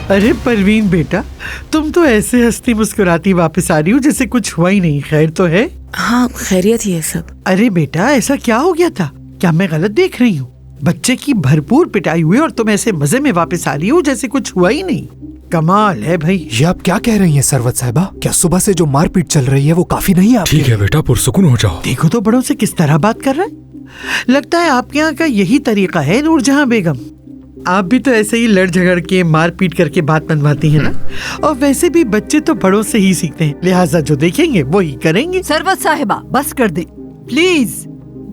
अरे परवीन बेटा, तुम तो ऐसे हंसती मुस्कुराती वापस आ रही हो जैसे कुछ हुआ ही नहीं। खैर तो है? हाँ, खैरियत ही है सब। अरे बेटा, ऐसा क्या हो गया था? क्या मैं गलत देख रही हूँ? बच्चे की भरपूर पिटाई हुई और तुम ऐसे मजे में वापस आ रही हो जैसे कुछ हुआ ही नहीं। कमाल है भाई। ये आप क्या कह रही हैं सरवत साहिबा? क्या सुबह से जो मारपीट चल रही है वो काफी नहीं है? ठीक है बेटा, पुरसुकून हो जाओ। देखो तो बड़ों से किस तरह बात कर रहा है। लगता है आपके यहाँ का यही तरीका है नूरजहां बेगम। आप भी तो ऐसे ही लड़ झगड़ के मारपीट करके बात मनवाती हैं ना। और वैसे भी बच्चे तो बड़ों से ही सीखते हैं, लिहाजा जो देखेंगे वो ही करेंगे। सरवत साहिबा बस कर दे प्लीज,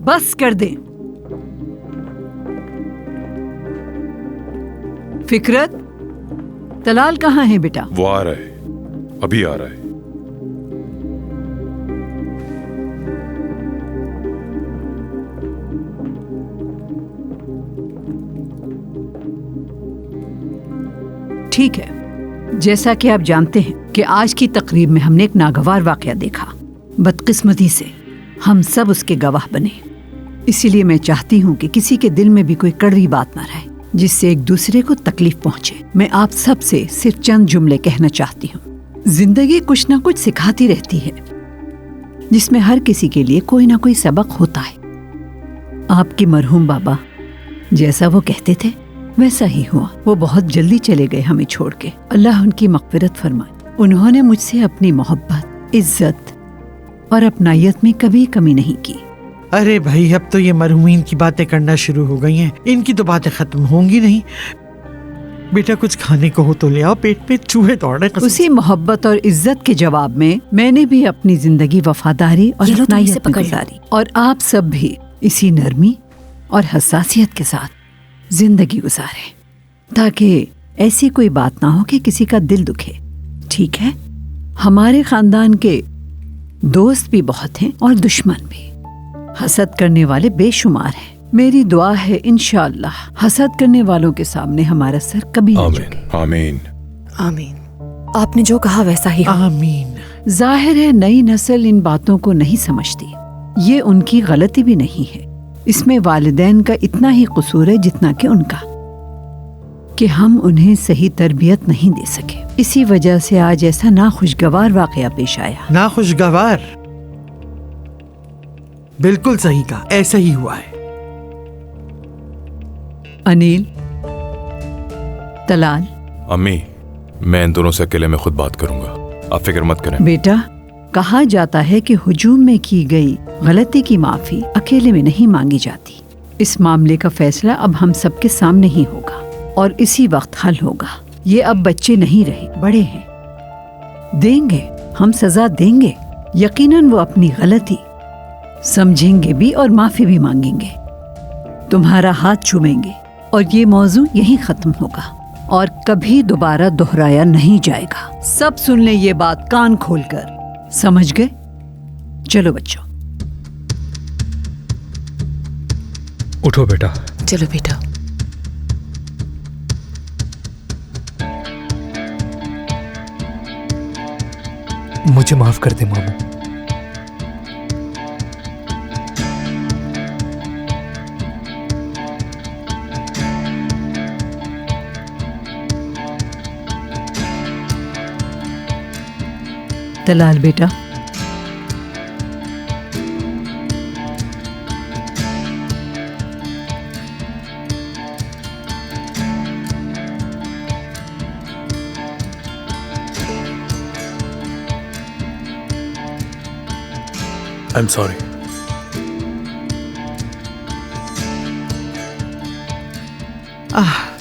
बस कर दे। फिकरत, तलाल कहाँ है बेटा? वो आ रहा है, अभी आ रहा है। ठीक है, जैसा कि आप जानते हैं कि आज की तकरीब में हमने एक नागवार वाकया देखा। बदकिस्मती से हम सब उसके गवाह बने। इसीलिए मैं चाहती हूँ कि किसी के दिल में भी कोई कड़वी बात न रहे जिससे एक दूसरे को तकलीफ पहुंचे। मैं आप सब से सिर्फ चंद जुमले कहना चाहती हूँ। जिंदगी कुछ ना कुछ सिखाती रहती है, जिसमें हर किसी के लिए कोई ना कोई सबक होता है। आपकी मरहूम बाबा जैसा वो कहते थे वैसा ही हुआ। वो बहुत जल्दी चले गए हमें छोड़ के। अल्लाह उनकी मग़फ़िरत फरमाए। उन्होंने मुझसे अपनी मोहब्बत, इज्जत और अपनायत में कभी कमी नहीं की। अरे भाई, अब तो ये मरहूमीन की बातें करना शुरू हो गई हैं। इनकी तो बातें खत्म होंगी नहीं। बेटा कुछ खाने को हो तो ले आओ, पेट पे चूहे दौड़ रहे। उसी मोहब्बत और इज्जत के जवाब में मैंने भी अपनी जिंदगी वफादारी और अपनायत में गुजारी, और आप सब भी इसी नरमी और हसासियत के साथ जिंदगी गुजारे, ताकि ऐसी कोई बात ना हो कि किसी का दिल दुखे। ठीक है? हमारे खानदान के दोस्त भी बहुत हैं और दुश्मन भी। हसद करने वाले बेशुमार हैं। मेरी दुआ है इंशाअल्लाह हसद करने वालों के सामने हमारा सर कभी न झुके। आमीन आमीन। आपने जो कहा वैसा ही हो। आमीन। जाहिर है नई नस्ल इन बातों को नहीं समझती। ये उनकी गलती भी नहीं है। इसमें वालिदैन का इतना ही कसूर है जितना कि उनका, कि हम उन्हें सही तरबियत नहीं दे सके। इसी वजह से आज ऐसा नाखुशगवार वाकया पेश आया। नाखुशगवार? बिल्कुल सही कहा, ऐसा ही हुआ है। अनिल, तलाल। अम्मी, मैं इन दोनों से अकेले में खुद बात करूंगा, आप फिक्र मत करें। बेटा, कहा जाता है कि हुजूम में की गई गलती की माफी अकेले में नहीं मांगी जाती। इस मामले का फैसला अब हम सबके सामने ही होगा और इसी वक्त हल होगा। ये अब बच्चे नहीं रहे, बड़े हैं। देंगे, हम सजा देंगे। यकीनन वो अपनी गलती समझेंगे भी और माफी भी मांगेंगे। तुम्हारा हाथ चूमेंगे और ये मौजू यहीं खत्म होगा और कभी दोबारा दोहराया नहीं जाएगा। सब सुन ले ये बात कान खोलकर, समझ गए? चलो बच्चों। उठो बेटा। चलो बेटा। मुझे माफ कर दे मामू। तलाल बेटा, आई एम सॉरी।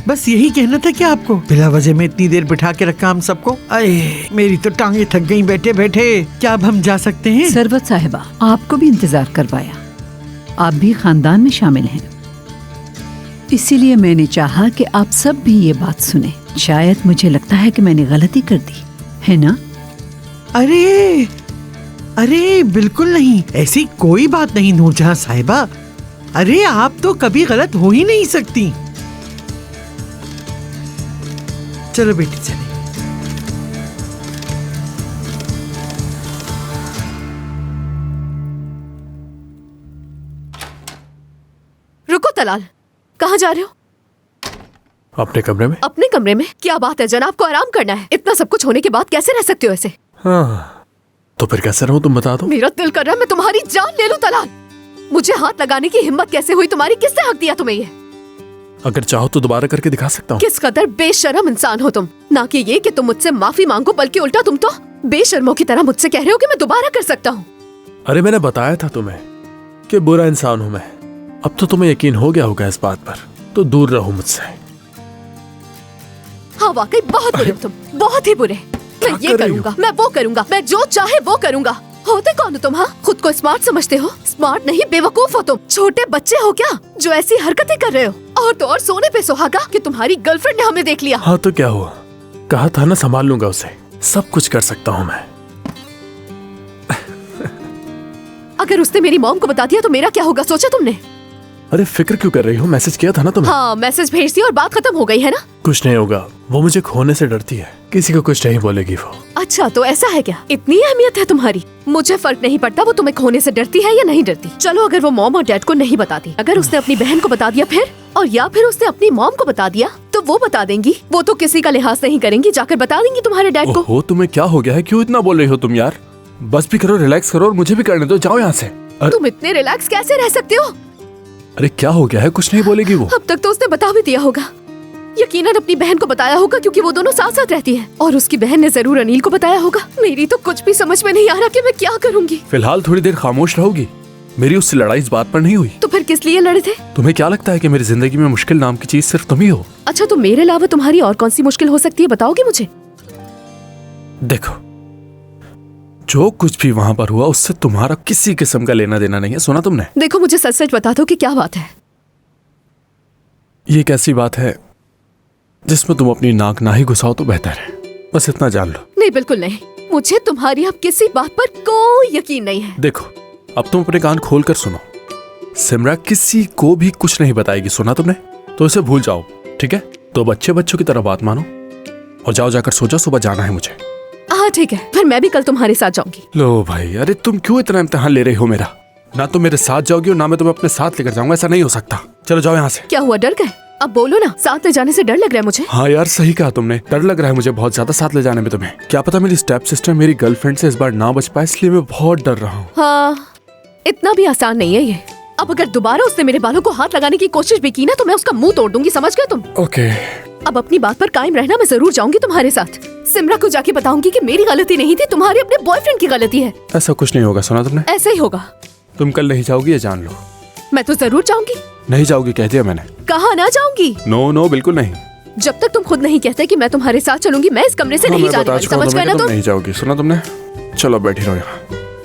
बस यही कहना था क्या आपको? बिला वजह में इतनी देर बिठा के रखा हम सबको। अरे मेरी तो टांगे थक गई बैठे बैठे। क्या अब हम जा सकते हैं? सरवत साहिबा, आपको भी इंतजार करवाया। आप भी खानदान में शामिल हैं, इसीलिए मैंने चाहा कि आप सब भी ये बात सुने। शायद मुझे लगता है कि मैंने गलती कर दी है ना? अरे अरे बिल्कुल नहीं, ऐसी कोई बात नहीं नूरजहां साहिबा। अरे आप तो कभी गलत हो ही नहीं सकती। चलो बेटी चले। रुको तलाल, कहाँ जा रहे हो? अपने कमरे में? अपने कमरे में? क्या बात है जनाब, को आराम करना है। इतना सब कुछ होने के बाद कैसे रह सकते हो ऐसे? हाँ, तो फिर कैसे रहूं तुम बता दो। मेरा दिल कर रहा है मैं तुम्हारी जान ले लूं तलाल। मुझे हाथ लगाने की हिम्मत कैसे हुई तुम्हारी? किसने हक दिया तुम्हें ये? अगर चाहो तो दोबारा करके दिखा सकता हूँ। किस कदर बेशर्म इंसान हो तुम। ना कि ये कि तुम मुझसे माफी मांगो, बल्कि उल्टा तुम तो बेशर्मों की तरह मुझसे कह रहे हो कि मैं दोबारा कर सकता हूँ। अरे मैंने बताया था तुम्हें कि बुरा इंसान हूँ मैं। अब तो तुम्हें यकीन हो गया होगा इस बात पर, तो दूर रहो मुझसे। हाँ वाकई बहुत बुरे हो तुम, बहुत ही बुरे। मैं ये करूँगा, मैं वो करूँगा, मैं जो चाहे वो करूँगा। होते कौन हो तुम? हाँ, खुद को स्मार्ट समझते हो? स्मार्ट नहीं, बेवकूफ हो तुम। छोटे बच्चे हो क्या जो ऐसी हरकतें कर रहे हो? और तो और सोने पे सुहागा कि तुम्हारी गर्लफ्रेंड ने हमें देख लिया। हाँ तो क्या हुआ, कहा था ना संभाल लूंगा उसे। सब कुछ कर सकता हूँ मैं। अगर उसने मेरी मॉम को बता दिया तो मेरा क्या होगा, सोचा तुमने? अरे फिक्र क्यों कर रही हो? मैसेज किया था ना तुमने। हाँ, मैसेज भेज दिया और बात खत्म हो गई है ना। कुछ नहीं होगा, वो मुझे खोने से डरती है, किसी को कुछ नहीं बोलेगी वो। अच्छा तो ऐसा है क्या? इतनी अहमियत है तुम्हारी? मुझे फर्क नहीं पड़ता वो तुम्हें खोने से डरती है या नहीं डरती। चलो अगर वो मॉम और डैड को नहीं बताती, अगर उसने अपनी बहन को बता दिया फिर, और या फिर उसने अपनी मॉम को बता दिया, तो वो बता देंगी। वो तो किसी का लिहाज नहीं करेंगी, जाकर बता देंगी तुम्हारे डैड को। ओहो, तुम्हें क्या हो गया है? क्यों इतना बोल रही हो तुम यार? बस भी करो, रिलैक्स करो और मुझे भी करने दो। जाओ यहाँ से। तुम इतने रिलैक्स कैसे रह सकते हो? अरे क्या हो गया है? कुछ नहीं बोलेगी वो। अब तक तो उसने बता भी दिया होगा। यकीनन अपनी बहन को बताया होगा क्योंकि वो दोनों साथ साथ रहती हैं। और उसकी बहन ने जरूर अनिल को बताया होगा। मेरी तो कुछ भी समझ में नहीं आ रहा कि मैं क्या करूंगी। फिलहाल थोड़ी देर खामोश रहोगी। मेरी उससे लड़ाई इस बात पर नहीं हुई। तो फिर किस लिए लड़े थे? तुम्हें क्या लगता है कि मेरी जिंदगी में मुश्किल नाम की चीज सिर्फ तुम ही हो? अच्छा तो मेरे अलावा तुम्हारी और कौन सी मुश्किल हो सकती है, बताओगे मुझे? देखो, जो कुछ भी वहां पर हुआ उससे तुम्हारा किसी किस्म का लेना देना नहीं है। सुना तुमने? देखो मुझे सच सच बता दो कि क्या बात है। ये एक ऐसी बात है जिसमें तुम अपनी नाक ना ही घुसाओ तो बेहतर है। बस इतना जान लो। नहीं बिल्कुल नहीं, मुझे तुम्हारी अब किसी बात पर कोई यकीन नहीं है। देखो, अब तुम अपने कान खोल कर सुनो। सिमरा किसी को भी कुछ नहीं बताएगी, सुना तुमने? तो इसे भूल जाओ, ठीक है? तो बच्चों की तरह बात मानो और जाओ, जाकर सो जाओ, सुबह जाना है मुझे। हाँ ठीक है, फिर मैं भी कल तुम्हारे साथ जाऊंगी। लो भाई, अरे तुम क्यों इतना इम्तिहान ले रही हो मेरा? ना तुम मेरे साथ जाओगी और ना मैं तुम्हें अपने साथ लेकर जाऊंगा। ऐसा नहीं हो सकता। चलो जाओ यहाँ से। क्या हुआ, डर गए? अब बोलो ना, साथ ले जाने से डर लग रहा है मुझे। हाँ यार सही कहा तुमने, डर लग रहा है मुझे बहुत ज्यादा साथ ले जाने में तुम्हें। क्या पता मेरी स्टेप सिस्टर मेरी गर्लफ्रेंड से इस बार ना बच पाए, इसलिए मैं बहुत डर रहा हूँ। हाँ, इतना भी आसान नहीं है ये। अब अगर दोबारा उसने मेरे बालों को हाथ लगाने की कोशिश भी की ना तो मैं उसका मुंह तोड़ दूंगी, समझ गए तुम? ओके। अब अपनी बात पर कायम रहना, मैं जरूर जाऊंगी तुम्हारे साथ। सिमरा को जाके बताऊंगी कि मेरी गलती नहीं थी, तुम्हारे अपने बॉयफ्रेंड की गलती है। ऐसा कुछ नहीं होगा, सुना तुमने? ऐसे ही होगा। तुम कल नहीं जाओगी, ये जान लो। मैं तो जरूर जाऊंगी। नहीं जाओगी कह दिया मैंने। कहा ना जाऊंगी। नो नो बिल्कुल नहीं। जब तक तुम खुद नहीं कहते कि मैं तुम्हारे साथ चलूंगी, मैं इस कमरे से नहीं जाने वाली, समझ गए ना तुम? नहीं जाओगी, सुना तुमने? चलो बैठी रहो यहाँ।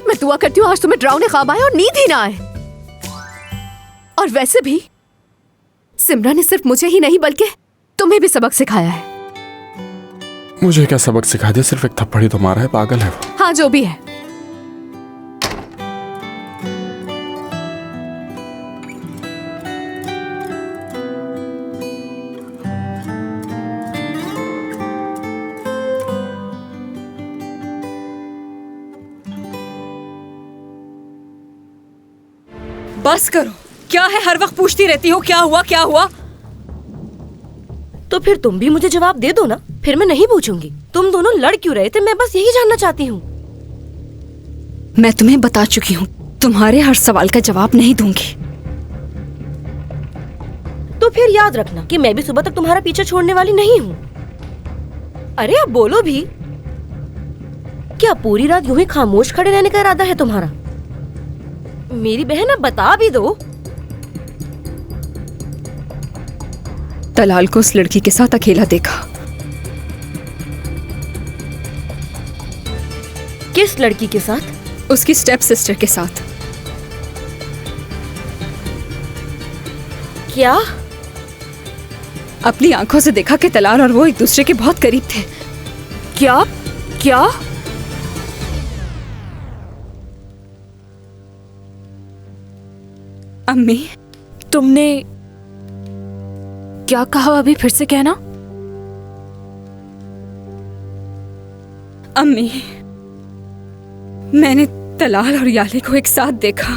मैं दुआ करती हूँ आज तुम्हें डरावने ख्वाब आए और नींद ही ना आए। और वैसे भी सिमरा ने सिर्फ मुझे ही नहीं बल्कि तुम्हें भी सबक सिखाया है। मुझे क्या सबक सिखा दिया? सिर्फ एक थप्पड़ ही तो मारा है, पागल है वो। हाँ जो भी है। बस करो, क्या है हर वक्त पूछती रहती हो क्या हुआ क्या हुआ? तो फिर तुम भी मुझे जवाब दे दो ना, फिर मैं नहीं पूछूंगी। तुम दोनों लड़ क्यों रहे थे, मैं बस यही जानना चाहती हूँ। मैं तुम्हें बता चुकी हूँ, तुम्हारे हर सवाल का जवाब नहीं दूंगी। तो फिर याद रखना कि मैं भी सुबह तक तुम्हारा पीछे छोड़ने वाली नहीं हूँ। अरे अब बोलो भी। क्या पूरी रात यूं ही खामोश खड़े रहने का इरादा है तुम्हारा? मेरी बहन अब बता भी दो। तलाल को उस लड़की के साथ अकेला देखा। किस लड़की के साथ? उसकी स्टेप सिस्टर के साथ। क्या? अपनी आंखों से देखा कि तलाल और वो एक दूसरे के बहुत करीब थे। क्या? क्या? अम्मी, तुमने क्या कहा? अभी फिर से कहना। अम्मी, मैंने तलाल और याले को एक साथ देखा।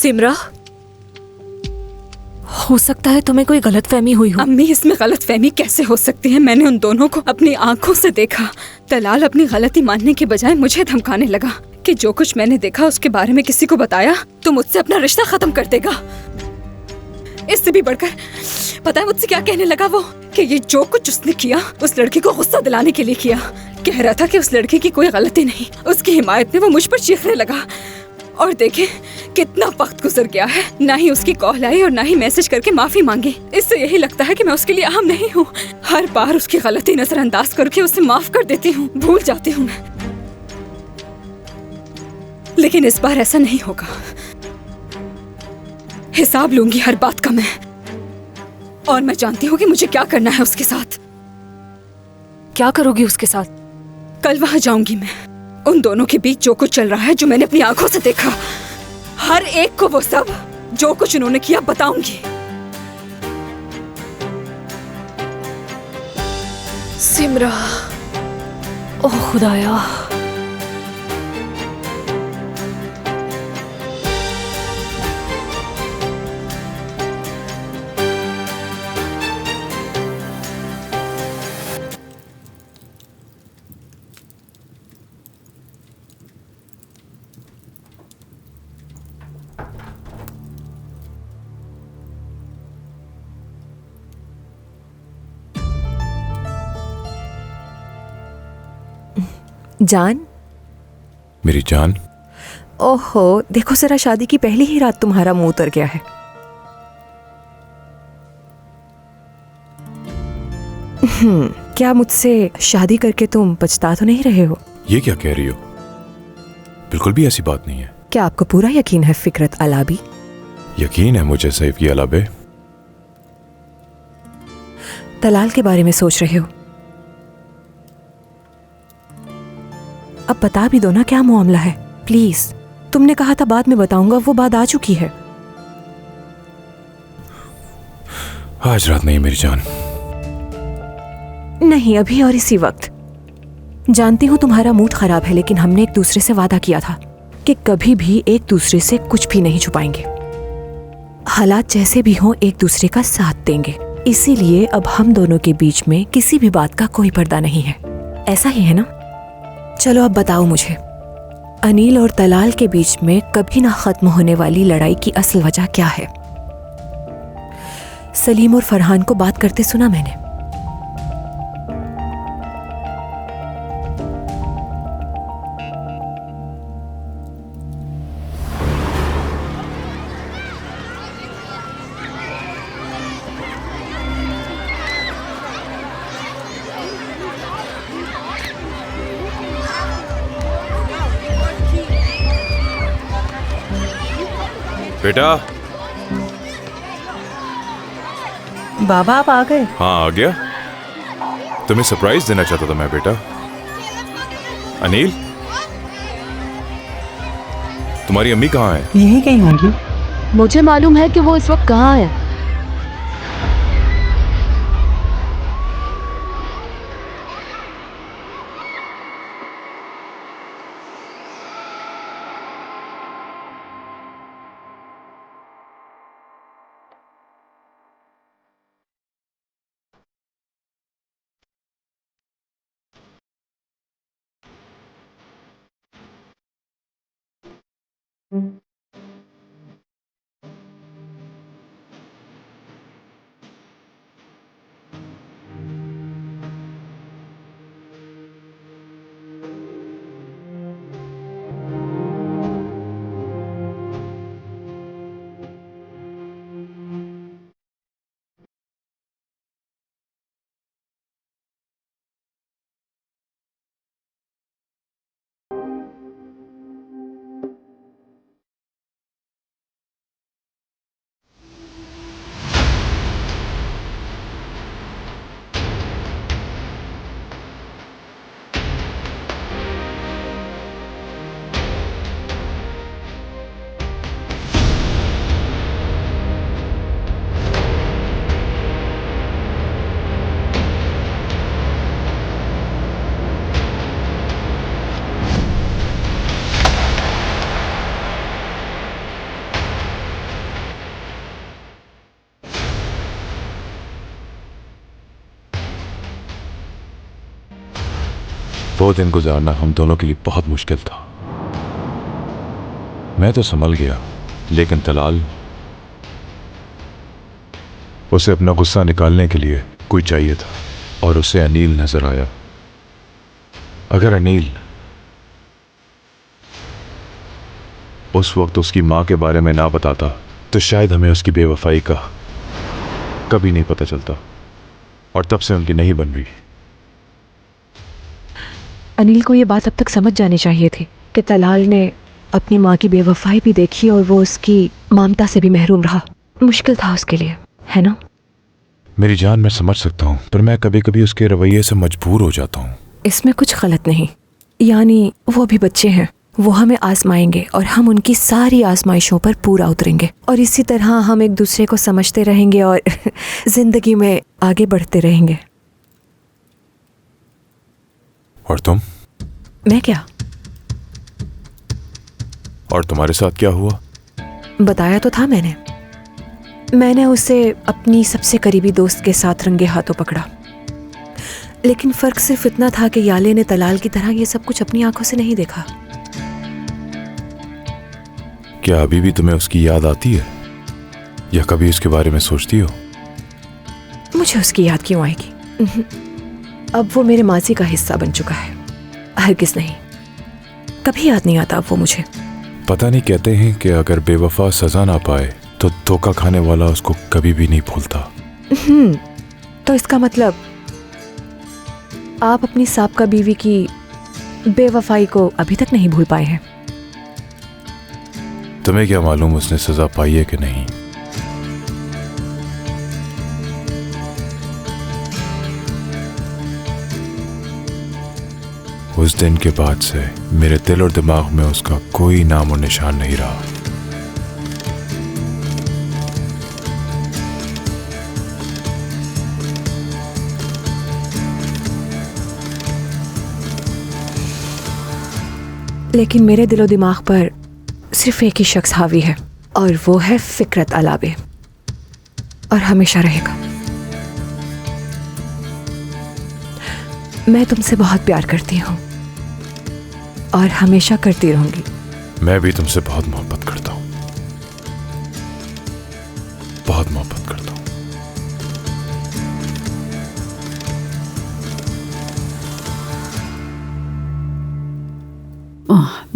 सिमरा, हो सकता है तुम्हें कोई गलतफहमी हुई हो। अम्मी इसमें गलतफहमी कैसे हो सकती है? मैंने उन दोनों को अपनी आंखों से देखा। तलाल अपनी गलती मानने के बजाय मुझे धमकाने लगा कि जो कुछ मैंने देखा उसके बारे में किसी को बताया तो मुझसे अपना रिश्ता खत्म कर देगा। इससे भी बढ़कर पता है मुझसे क्या कहने लगा वो? कि ये जो कुछ उसने किया उस लड़की को गुस्सा दिलाने के लिए किया। कह रहा था कि उस लड़की की कोई गलती नहीं, उसकी हिमायत में वो मुझ पर चीखने लगा। और देखे कितना वक्त गुजर गया है, ना ही उसकी कॉल आई और ना ही मैसेज करके माफी मांगी। इससे यही लगता है कि मैं उसके लिए अहम नहीं हूँ। हर बार उसकी गलती नजरअंदाज करके उसे माफ कर देती हूँ, भूल जाती हूँ मैं। लेकिन इस बार ऐसा नहीं होगा। हिसाब लूंगी हर बात का मैं, और मैं जानती हूँ कि मुझे क्या करना है उसके साथ। क्या करोगी उसके साथ? कल वहां जाऊंगी मैं। उन दोनों के बीच जो कुछ चल रहा है, जो मैंने अपनी आंखों से देखा, हर एक को वो सब जो कुछ उन्होंने किया बताऊंगी। सिमरा, ओह खुदाया। जान, मेरी जान, ओहो देखो जरा, शादी की पहली ही रात तुम्हारा मुंह उतर गया है। क्या मुझसे शादी करके तुम पछता तो नहीं रहे हो? ये क्या कह रही हो? बिल्कुल भी ऐसी बात नहीं है। क्या आपको पूरा यकीन है फिकरत अलाबी? यकीन है मुझे सैफ की अलाबे। तलाल के बारे में सोच रहे हो? अब बता भी दो ना क्या मामला है, प्लीज। तुमने कहा था बाद में बताऊंगा, वो बात आ चुकी है। आज रात नहीं मेरी जान। नहीं, अभी और इसी वक्त। जानती हूं तुम्हारा मूड खराब है, लेकिन हमने एक दूसरे से वादा किया था कि कभी भी एक दूसरे से कुछ भी नहीं छुपाएंगे। हालात जैसे भी हों एक दूसरे का साथ देंगे। इसीलिए अब हम दोनों के बीच में किसी भी बात का कोई पर्दा नहीं है। ऐसा ही है ना? चलो अब बताओ मुझे, अनिल और तलाल के बीच में कभी ना खत्म होने वाली लड़ाई की असल वजह क्या है? सलीम और फरहान को बात करते सुना मैंने। बेटा। बाबा आप आ गए? हाँ आ गया। तुम्हें सरप्राइज देना चाहता था मैं बेटा। अनिल, तुम्हारी अम्मी कहाँ है? यही कहीं होंगी। मुझे मालूम है कि वो इस वक्त कहाँ है। वो दिन गुजारना हम दोनों के लिए बहुत मुश्किल था। मैं तो संभल गया, लेकिन तलाल, उसे अपना गुस्सा निकालने के लिए कोई चाहिए था और उसे अनील नजर आया। अगर अनील उस वक्त उसकी मां के बारे में ना बताता तो शायद हमें उसकी बेवफाई का कभी नहीं पता चलता, और तब से उनकी नहीं बन रही। अनिल को ये बात अब तक समझ जानी चाहिए थी कि तलाल ने अपनी माँ की बेवफाई भी देखी और वो उसकी ममता से भी महरूम रहा। मुश्किल था उसके लिए, है ना? मेरी जान, मैं समझ सकता हूँ, पर मैं कभी कभी उसके रवैये से मजबूर हो जाता हूँ। इसमें कुछ गलत नहीं, यानी वो भी बच्चे हैं, वो हमें आजमाएंगे और हम उनकी सारी आजमाइशों पर पूरा उतरेंगे, और इसी तरह हम एक दूसरे को समझते रहेंगे और जिंदगी में आगे बढ़ते रहेंगे। और तुम? मैं क्या? और तुम्हारे साथ क्या हुआ? बताया तो था मैंने उसे अपनी सबसे करीबी दोस्त के साथ रंगे हाथों पकड़ा, लेकिन फर्क सिर्फ इतना था कि याले ने तलाल की तरह ये सब कुछ अपनी आंखों से नहीं देखा। क्या अभी भी तुम्हें उसकी याद आती है, या कभी उसके बारे में सोचती हो? मुझे उसकी याद क्यों आएगी? अब वो मेरे माजी का हिस्सा बन चुका है। हरगिज़ नहीं, कभी याद नहीं आता अब वो मुझे। पता नहीं, कहते हैं कि अगर बेवफा सजा ना पाए तो धोखा खाने वाला उसको कभी भी नहीं भूलता। तो इसका मतलब आप अपनी साबका बीवी की बेवफाई को अभी तक नहीं भूल पाए हैं? तुम्हें क्या मालूम उसने सजा पाई है कि नहीं? उस दिन के बाद से मेरे दिल और दिमाग में उसका कोई नाम और निशान नहीं रहा। लेकिन मेरे दिलो दिमाग पर सिर्फ एक ही शख्स हावी है, और वो है फिक्रत अलाबे, और हमेशा रहेगा। मैं तुमसे बहुत प्यार करती हूँ और हमेशा करती रहूंगी। मैं भी तुमसे बहुत मोहब्बत करता हूँ, बहुत मोहब्बत करता हूँ।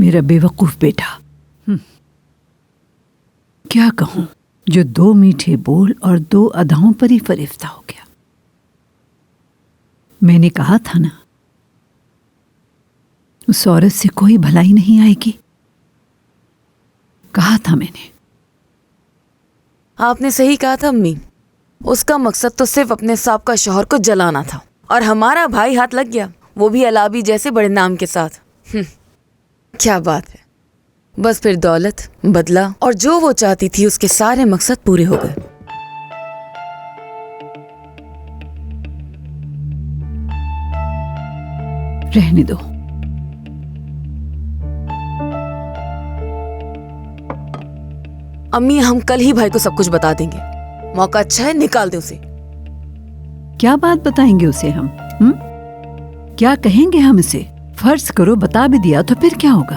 मेरा बेवकूफ बेटा। क्या कहूं, जो 2 मीठे बोल और 2 अदाओं पर ही फरिश्ता हो गया। मैंने कहा था ना, उस औरत से कोई भलाई नहीं आएगी। कहा था मैंने। आपने सही कहा था अम्मी। उसका मकसद तो सिर्फ अपने साबका शौहर को जलाना था, और हमारा भाई हाथ लग गया, वो भी अलाबी जैसे बड़े नाम के साथ। क्या बात है। बस फिर दौलत, बदला और जो वो चाहती थी उसके सारे मकसद पूरे हो गए। रहने दो। अम्मी, हम कल ही भाई को सब कुछ बता देंगे। मौका अच्छा है, निकाल दे उसे। क्या बात बताएंगे उसे हम? क्या कहेंगे हम इसे? फर्ज करो बता भी दिया तो फिर क्या होगा?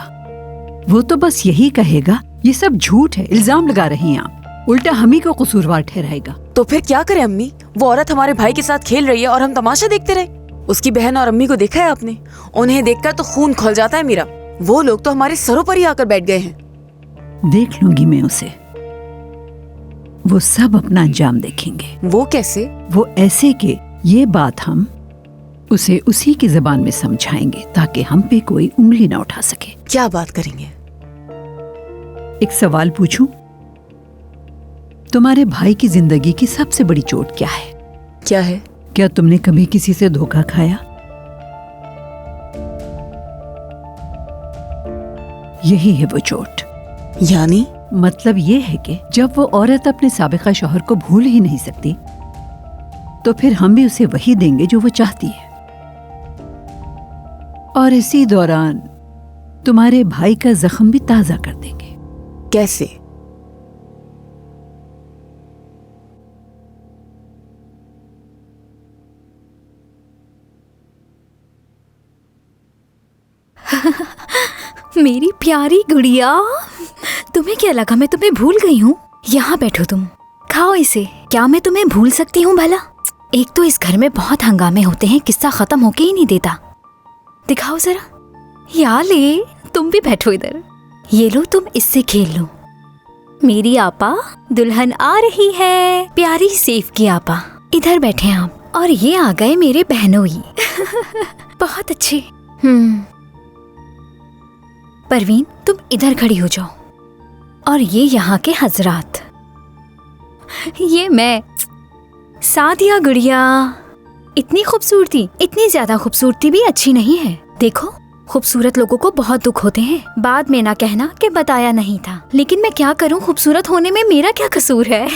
वो तो बस यही कहेगा ये सब झूठ है, इल्जाम लगा रही हैं आप। उल्टा हम ही को कसूरवार ठहराएगा। तो फिर क्या करें अम्मी? वो औरत हमारे भाई के साथ खेल रही है और हम तमाशा देखते रहे। उसकी बहन और अम्मी को देखा है आपने? उन्हें देखकर तो खून खौल जाता है मेरा। वो लोग तो हमारे सरों पर ही आकर बैठ गए हैं। देख लूंगी मैं उसे। वो सब अपना अंजाम देखेंगे। वो कैसे? वो ऐसे कि ये बात हम उसे उसी की ज़बान में समझाएंगे ताकि हम पे कोई उंगली ना उठा सके। क्या बात करेंगे? एक सवाल पूछूं? तुम्हारे भाई की जिंदगी की सबसे बड़ी चोट क्या है? क्या है? क्या तुमने कभी किसी से धोखा खाया? यही है वो चोट। यानी? मतलब ये है कि जब वो औरत अपने साबिका शौहर को भूल ही नहीं सकती, तो फिर हम भी उसे वही देंगे जो वो चाहती है। और इसी दौरान तुम्हारे भाई का जख्म भी ताजा कर देंगे। कैसे? मेरी प्यारी गुड़िया, तुम्हें क्या लगा मैं तुम्हें भूल गई हूँ? यहाँ बैठो तुम, खाओ इसे। क्या मैं तुम्हें भूल सकती हूँ भला? एक तो इस घर में बहुत हंगामे होते हैं, किस्सा खत्म होके ही नहीं देता। दिखाओ जरा। या ले, तुम भी बैठो इधर। ये लो, तुम इससे खेल लो। मेरी आपा, दुल्हन आ रही है, प्यारी सेफ की आपा। इधर बैठे आप। और ये आ गए मेरे बहनोई। बहुत अच्छे। परवीन, तुम इधर खड़ी हो जाओ। और ये यहाँ के हजरात। ये मैं, सादिया गुड़िया। इतनी खूबसूरती, इतनी ज्यादा खूबसूरती भी अच्छी नहीं है। देखो, खूबसूरत लोगों को बहुत दुख होते हैं। बाद में ना कहना कि बताया नहीं था। लेकिन मैं क्या करूं, खूबसूरत होने में मेरा क्या कसूर है?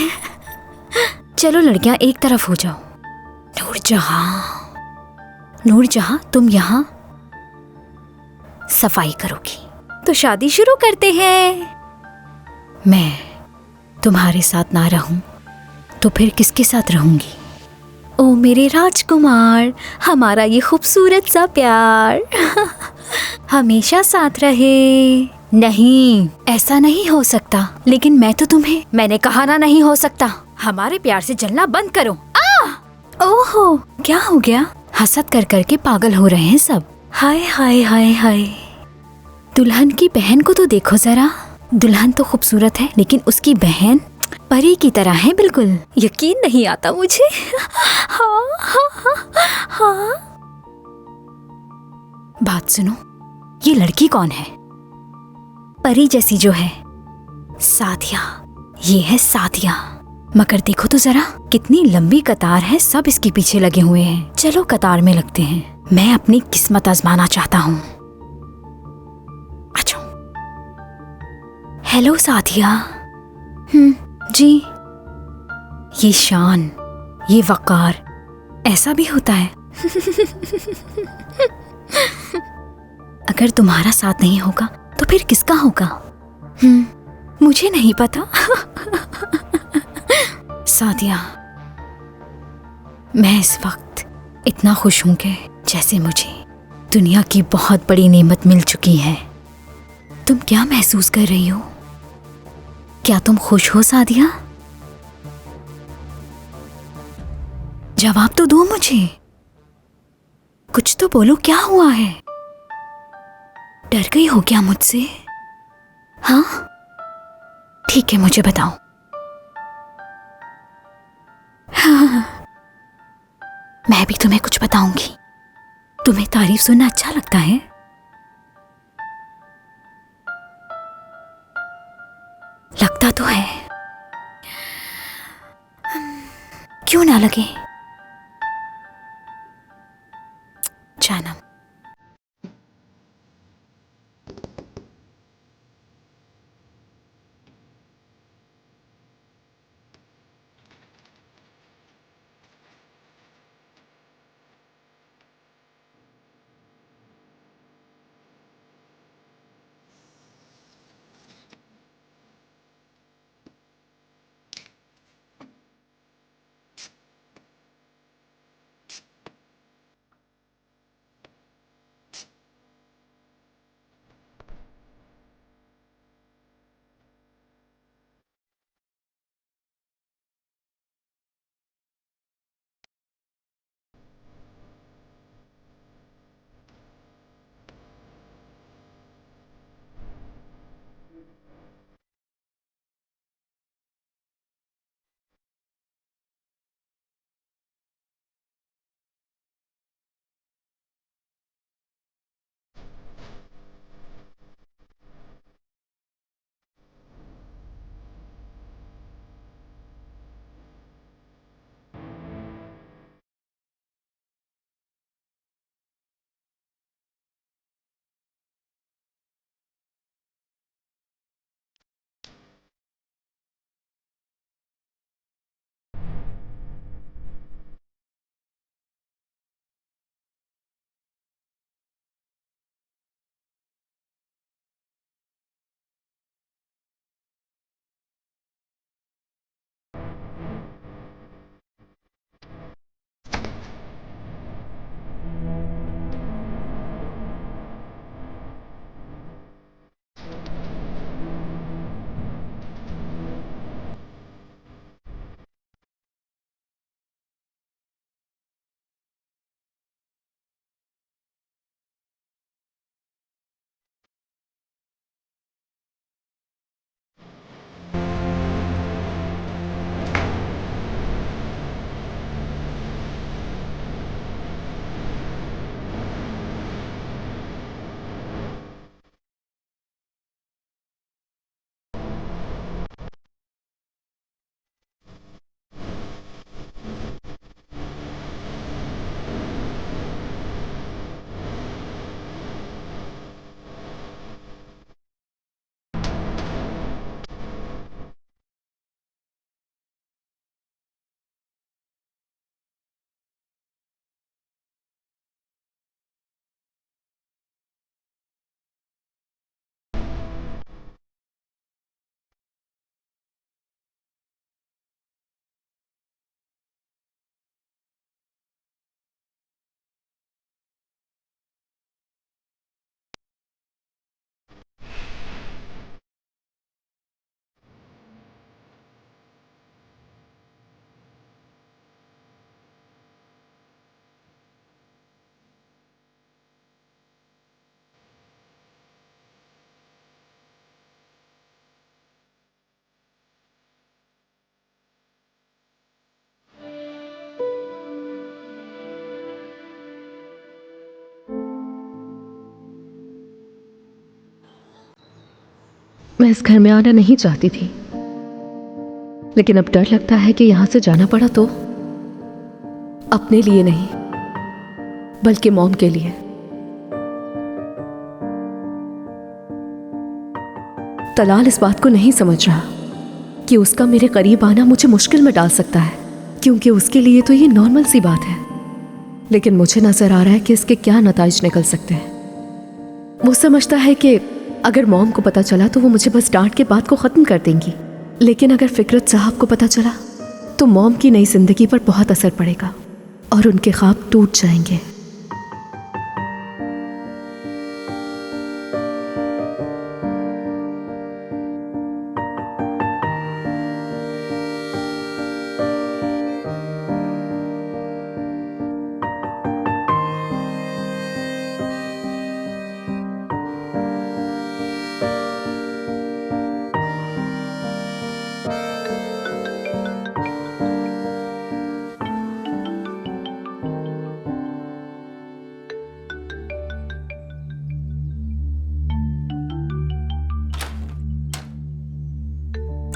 चलो लड़कियां, एक तरफ हो जाओ। नूरजहां, नूरजहां, तुम यहाँ सफाई करोगी। तो शादी शुरू करते हैं। मैं तुम्हारे साथ ना रहूं तो फिर किसके साथ रहूंगी? ओ मेरे राजकुमार, हमारा ये खूबसूरत सा प्यार हमेशा साथ रहे। नहीं, ऐसा नहीं हो सकता। लेकिन मैं तो तुम्हें, मैंने कहा ना नहीं हो सकता। हमारे प्यार से जलना बंद करो। ओहो, क्या हो गया? हसद कर करके पागल हो रहे हैं सब। हाय हाय हाय हाय। दुल्हन की बहन को तो देखो जरा। दुल्हन तो खूबसूरत है, लेकिन उसकी बहन परी की तरह है बिल्कुल। यकीन नहीं आता मुझे। हाँ, हाँ, हाँ, हाँ। बात सुनो, ये लड़की कौन है? परी जैसी जो है, सादिया। ये है सादिया। मगर देखो तो जरा, कितनी लंबी कतार है, सब इसके पीछे लगे हुए हैं। चलो कतार में लगते हैं। मैं अपनी किस्मत आजमाना चाहता हूँ। अच्छा, हेलो सादिया। जी। ये शान, ये वकार, ऐसा भी होता है। अगर तुम्हारा साथ नहीं होगा तो फिर किसका होगा? मुझे नहीं पता। सादिया, मैं इस वक्त इतना खुश हूं कि जैसे मुझे दुनिया की बहुत बड़ी नेमत मिल चुकी है। तुम क्या महसूस कर रही हो? क्या तुम खुश हो सादिया? जवाब तो दो मुझे। कुछ तो बोलो, क्या हुआ है? डर गई हो क्या मुझसे? हाँ, ठीक है, मुझे बताओ। हाँ, मैं भी तुम्हें कुछ बताऊंगी। तुम्हें तारीफ सुनना अच्छा लगता है? लगता तो है, क्यों ना लगे। जानम, मैं इस घर में आना नहीं चाहती थी, लेकिन अब डर लगता है कि यहां से जाना पड़ा तो अपने लिए नहीं बल्कि मॉम के लिए। तलाल इस बात को नहीं समझ रहा कि उसका मेरे करीब आना मुझे मुश्किल में डाल सकता है, क्योंकि उसके लिए तो ये नॉर्मल सी बात है, लेकिन मुझे नजर आ रहा है कि इसके क्या नताइज निकल सकते हैं। वो समझता है कि अगर मॉम को पता चला तो वो मुझे बस डांट के बात को ख़त्म कर देंगी, लेकिन अगर फिकरत साहब को पता चला तो मॉम की नई जिंदगी पर बहुत असर पड़ेगा और उनके ख्वाब टूट जाएंगे।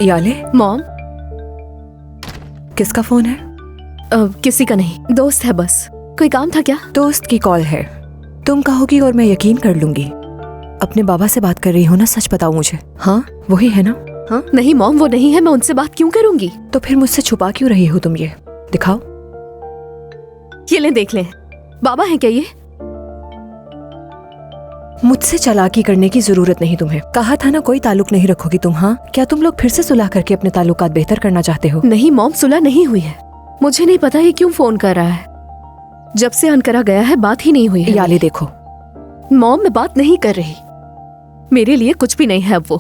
याले, मॉम, किसका फोन है? किसी का नहीं, दोस्त है बस। कोई काम था क्या? दोस्त की कॉल है। तुम कहोगी और मैं यकीन कर लूंगी। अपने बाबा से बात कर रही हो ना? सच बताओ मुझे। हाँ वही है ना? हाँ नहीं मॉम, वो नहीं है। मैं उनसे बात क्यों करूंगी? तो फिर मुझसे छुपा क्यों रही हो तुम? ये दिखाओ। ये लें, देख लें। बाबा हैं क्या ये? मुझसे चालाकी करने की जरूरत नहीं तुम्हें। कहा था ना कोई ताल्लुक नहीं रखोगी तुम। हाँ, क्या तुम लोग फिर से सुलह करके अपने ताल्लुकात बेहतर करना चाहते हो? नहीं मॉम, सुलह नहीं हुई है। मुझे नहीं पता ये क्यों फोन कर रहा है। जब से अनकरा गया है बात ही नहीं हुई है। याले देखो मॉम, मैं बात नहीं कर रही। मेरे लिए कुछ भी नहीं है अब वो।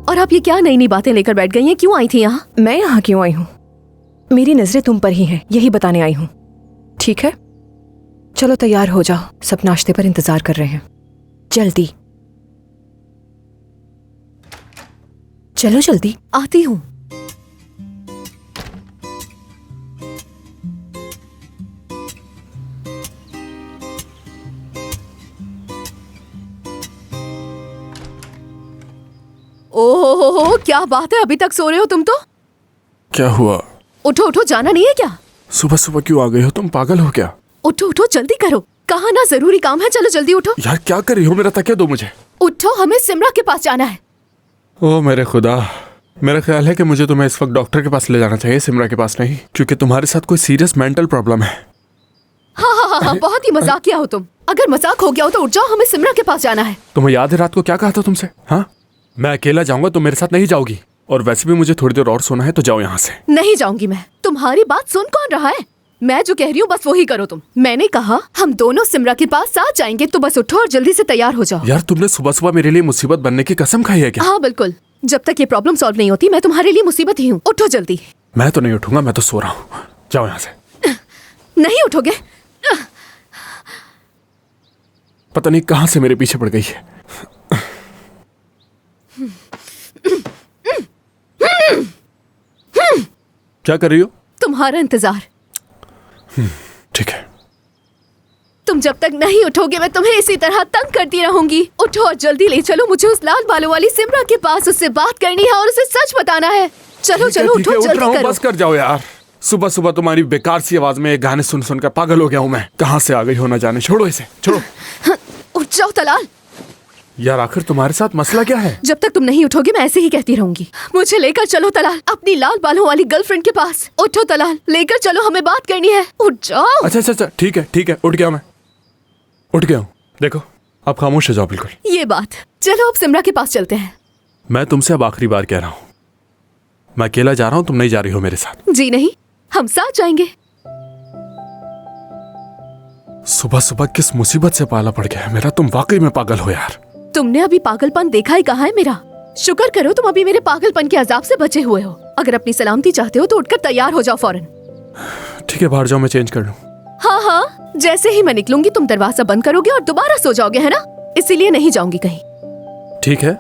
और आप ये क्या नई नई बातें लेकर बैठ गई हैं? क्यों आई थी यहाँ? मैं यहाँ क्यों आई हूँ? मेरी नजरें तुम पर ही हैं, यही बताने आई हूँ। ठीक है, चलो तैयार हो जाओ, सब नाश्ते पर इंतजार कर रहे हैं। जल्दी चलो, जल्दी। आती हूँ। ओहो, क्या बात है, अभी तक सो रहे हो तुम? तो क्या हुआ? उठो उठो, जाना नहीं है क्या? सुबह सुबह क्यों आ गई हो तुम? पागल हो क्या? उठो उठो, जल्दी करो। कहा ना जरूरी काम है, चलो जल्दी उठो। यार क्या कर रही हो? मेरा तकिया दो मुझे। उठो, हमें सिमरा के पास जाना है। ओ मेरे खुदा, मेरा ख्याल है कि मुझे तुम्हें इस वक्त डॉक्टर के पास ले जाना चाहिए, सिमरा के पास नहीं, क्योंकि तुम्हारे साथ कोई सीरियस मेंटल प्रॉब्लम है। हाँ, बहुत ही मजाकिया हो तुम। अगर मजाक हो गया हो तो उठ जाओ, हमें सिमरा के पास जाना है। तुम्हें याद है रात को क्या कहा था तुमसे? हाँ, मैं अकेला जाऊंगा, तुम मेरे साथ नहीं जाओगी। और वैसे भी मुझे थोड़ी देर और सोना है, तो जाओ यहाँ से। नहीं जाऊंगी मैं। तुम्हारी बात सुन कौन रहा है? मैं जो कह रही हूँ बस वही करो तुम। मैंने कहा हम दोनों सिमरा के पास साथ जाएंगे, तो बस उठो और जल्दी से तैयार हो जाओ। यार तुमने सुबह सुबह मेरे लिए मुसीबत बनने की कसम खाई है क्या? हाँ बिल्कुल, जब तक ये प्रॉब्लम सॉल्व नहीं होती मैं तुम्हारे लिए मुसीबत ही हूँ। उठो जल्दी। मैं तो नहीं उठूंगा, मैं तो सो रहा हूँ। जाओ यहाँ से। नहीं उठोगे? पता नहीं कहाँ से मेरे पीछे पड़ गई है। क्या कर रही हो? तुम्हारा इंतजार। ठीक है। तुम जब तक नहीं उठोगे मैं तुम्हें इसी तरह तंग करती रहूंगी। उठो और जल्दी ले चलो मुझे उस लाल बालों वाली सिमरा के पास। उससे बात करनी है और उसे सच बताना है। चलो चलो उठो, जल्दी करो। बस कर जाओ यार। सुबह सुबह तुम्हारी बेकार सी आवाज में गाने सुन सुनकर पागल हो गया हूँ मैं। कहाँ से आ गई हो ना जाने। छोड़ो इसे, छोड़ो। उठ जाओ तलाल। यार आखिर तुम्हारे साथ मसला क्या है? जब तक तुम नहीं उठोगे मैं ऐसे ही कहती रहूंगी। मुझे लेकर चलो तलाल अपनी लाल बालों वाली गर्लफ्रेंड के पास। उठो तलाल, लेकर चलो, हमें बात करनी है। उठ जाओ। अच्छा ठीक है, उठ गया मैं, उठ गया हूँ। देखो आप खामोश हो जाओ बिल्कुल। ये बात। चलो अब सिमरा के पास चलते हैं। मैं तुमसे अब आखिरी बार कह रहा हूँ, मैं अकेला जा रहा हूँ, तुम नहीं जा रही हो मेरे साथ। जी नहीं, हम साथ जाएंगे। सुबह सुबह किस मुसीबत से पाला पड़ गया है मेरा। तुम वाकई में पागल हो यार। तुमने अभी पागलपन देखा ही कहाँ है मेरा। शुक्र करो तुम अभी मेरे पागलपन के अजाब से बचे हुए हो। अगर अपनी सलामती चाहते हो तो उठकर तैयार हो जाओ फौरन। ठीक है, बाहर जाओ, मैं चेंज कर लूँ। हाँ, जैसे ही मैं निकलूंगी तुम दरवाजा बंद करोगे और दोबारा सो जाओगे, है ना? इसीलिए नहीं जाऊंगी कहीं। ठीक है,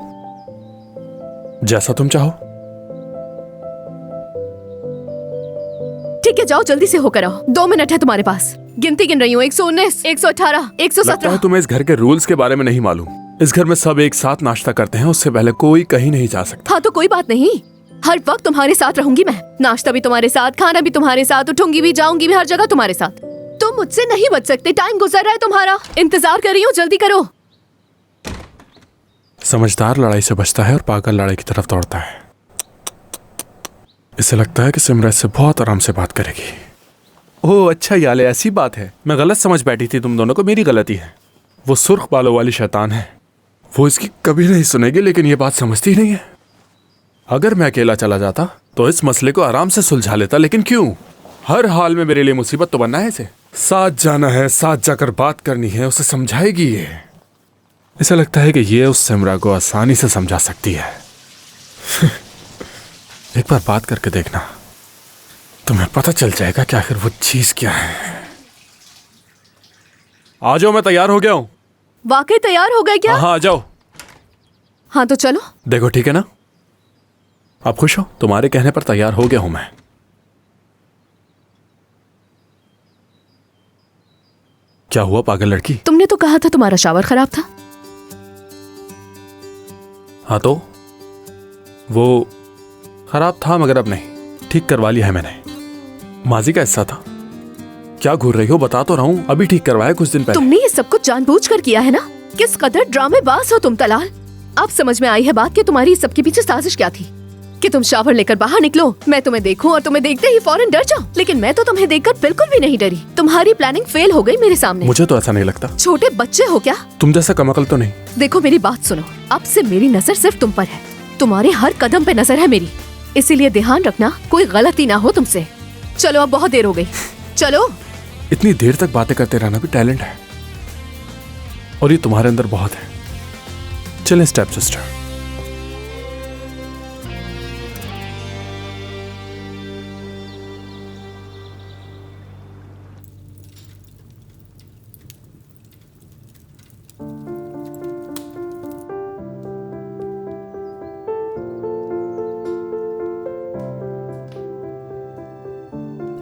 जैसा तुम चाहो। ठीक है, जाओ जल्दी से होकर आओ। 2 मिनट है तुम्हारे पास। गिनती गिन रही हूँ। 119, 118, 117। लगता है तुम्हें इस घर के रूल्स के बारे में नहीं मालूम। इस घर में सब एक साथ नाश्ता करते हैं, उससे पहले कोई कहीं नहीं जा सकता। हाँ तो कोई बात नहीं, हर वक्त तुम्हारे साथ रहूंगी मैं। नाश्ता भी तुम्हारे साथ, खाना भी तुम्हारे साथ, उठूंगी भी, जाऊंगी भी, हर जगह तुम्हारे साथ। तुम मुझसे नहीं बच सकते, टाइम गुजर रहा है तुम्हारा। इंतजार कर रही हूँ, जल्दी करो। समझदार लड़ाई से बचता है और पागल लड़ाई की तरफ दौड़ता है। इसे लगता है कि सिमरन से बहुत आराम से बात करेगी। ओह अच्छा याले, ऐसी बात है। मैं गलत समझ बैठी थी तुम दोनों को, मेरी गलती है। वो सुर्ख बालों वाली शैतान है, वो इसकी कभी नहीं सुनेगी, लेकिन ये बात समझती नहीं है। अगर मैं अकेला चला जाता तो इस मसले को आराम से सुलझा लेता, लेकिन क्यों? हर हाल में मेरे लिए मुसीबत तो बनना है इसे। साथ जाना है, साथ जाकर बात करनी है, उसे समझाएगी ये। इसे लगता है कि ये उस सिमरा को आसानी से समझा सकती है। एक बार बात करके देखना, तुम्हें पता चल जाएगा कि आखिर वो चीज क्या है। आ जाओ, मैं तैयार हो गया हूँ। वाकई तैयार हो गए क्या? हाँ आ जाओ। हाँ तो चलो। देखो ठीक है ना, आप खुश हो? तुम्हारे कहने पर तैयार हो गया हूं मैं। क्या हुआ पागल लड़की? तुमने तो कहा था तुम्हारा शावर खराब था। हाँ तो वो खराब था, मगर अब नहीं, ठीक करवा लिया है मैंने। माजी का हिस्सा था। क्या घूर रही हो, बता तो रहा हूं, अभी ठीक करवाया कुछ दिन पहले। तुमने ये सब कुछ जानबूझकर किया है ना? किस कदर ड्रामेबाज हो तुम तलाल। अब समझ में आई है बात कि तुम्हारी इस सब के पीछे साजिश क्या थी। कि तुम शावर लेकर बाहर निकलो, मैं तुम्हें देखूं और तुम्हें देखते ही फौरन डर जाऊं। लेकिन मैं तो तुम्हें देखकर बिल्कुल भी नहीं डरी। तुम्हारी प्लानिंग फेल हो गई मेरे सामने। मुझे तो ऐसा नहीं लगता। छोटे बच्चे हो क्या? तुम जैसा कमअकल तो नहीं। देखो मेरी बात सुनो, अब से मेरी नजर सिर्फ तुम पर है। तुम्हारे हर कदम पे नजर है मेरी, इसीलिए ध्यान रखना कोई गलती ना हो तुमसे। चलो अब बहुत देर हो गई, चलो। इतनी देर तक बातें करते रहना भी टैलेंट है, और ये तुम्हारे अंदर बहुत है। चलें स्टेप सिस्टर।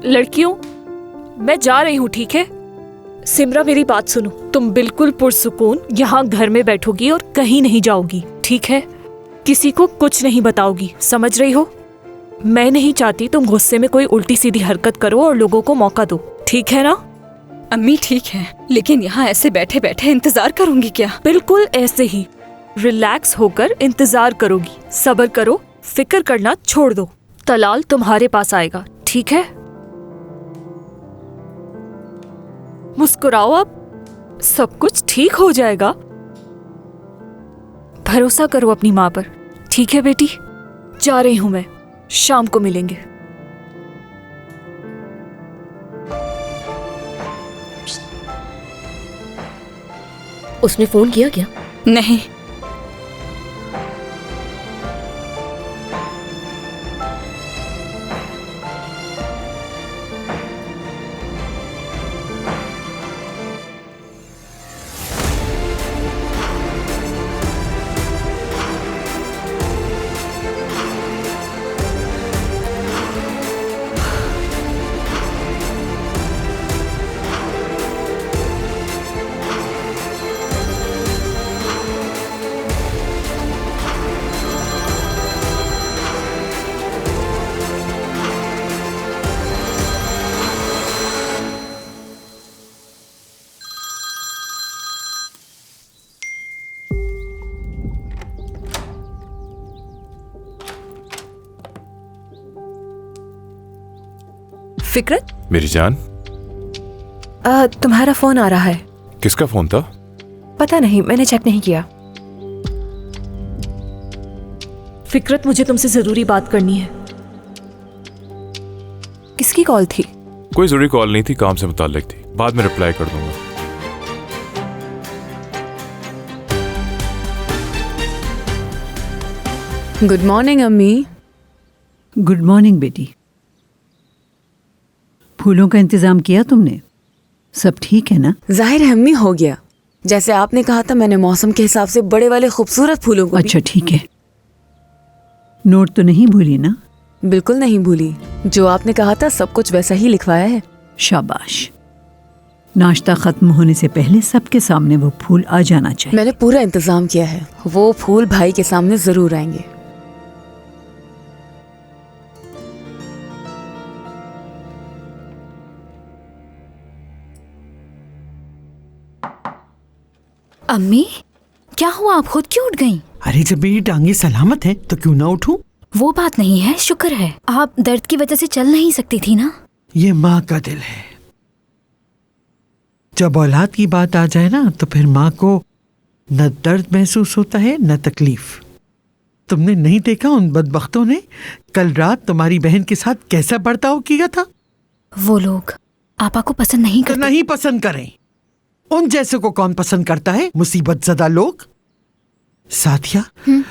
लड़कियों, मैं जा रही हूँ, ठीक है? सिमरा मेरी बात सुनो, तुम बिल्कुल पुरसुकून यहाँ घर में बैठोगी और कहीं नहीं जाओगी, ठीक है? किसी को कुछ नहीं बताओगी, समझ रही हो? मैं नहीं चाहती तुम गुस्से में कोई उल्टी सीधी हरकत करो और लोगों को मौका दो, ठीक है ना? अम्मी ठीक है, लेकिन यहाँ ऐसे बैठे बैठे इंतजार करूंगी क्या? बिल्कुल ऐसे ही रिलैक्स होकर इंतजार करोगी। सब्र करो, फिक्र करना छोड़ दो। तलाल तुम्हारे पास आएगा, ठीक है? मुस्कुराओ, अब सब कुछ ठीक हो जाएगा। भरोसा करो अपनी माँ पर, ठीक है बेटी? जा रही हूं मैं, शाम को मिलेंगे। उसने फोन किया क्या? नहीं। फिक्रत, मेरी जान, तुम्हारा फोन आ रहा है। किसका फोन था? पता नहीं, मैंने चेक नहीं किया। फिक्रत, मुझे तुमसे जरूरी बात करनी है। किसकी कॉल थी? कोई जरूरी कॉल नहीं थी, काम से मुताल्लिक थी। बाद में रिप्लाई कर दूंगा। गुड मॉर्निंग अम्मी। गुड मॉर्निंग बेटी। फूलों का इंतजाम किया तुमने? सब ठीक है ना? जाहिर है अम्मी, हो गया। जैसे आपने कहा था, मैंने मौसम के हिसाब से बड़े वाले खूबसूरत फूलों को अच्छा ठीक है। नोट तो नहीं भूली ना? बिल्कुल नहीं भूली। जो आपने कहा था सब कुछ वैसा ही लिखवाया है। शाबाश। नाश्ता खत्म होने से पहले सबके सामने वो फूल आ जाना चाहिए। मैंने पूरा इंतजाम किया है, वो फूल भाई के सामने जरूर आएंगे। अम्मी, क्या हुआ? आप खुद क्यों उठ गईं? अरे जब मेरी टांगे सलामत है तो क्यों ना उठूं? वो बात नहीं है, शुक्र है। आप दर्द की वजह से चल नहीं सकती थी ना। ये माँ का दिल है। जब औलाद की बात आ जाए ना तो फिर माँ को न दर्द महसूस होता है न तकलीफ। तुमने नहीं देखा उन बदबख्तों ने कल रात तुम्हारी बहन के साथ कैसा बर्ताव किया था? वो लोग आपा को पसंद नहीं तो करते। नहीं पसंद करें, उन जैसे को कौन पसंद करता है? मुसीबत ज़दा लोग। साथिया,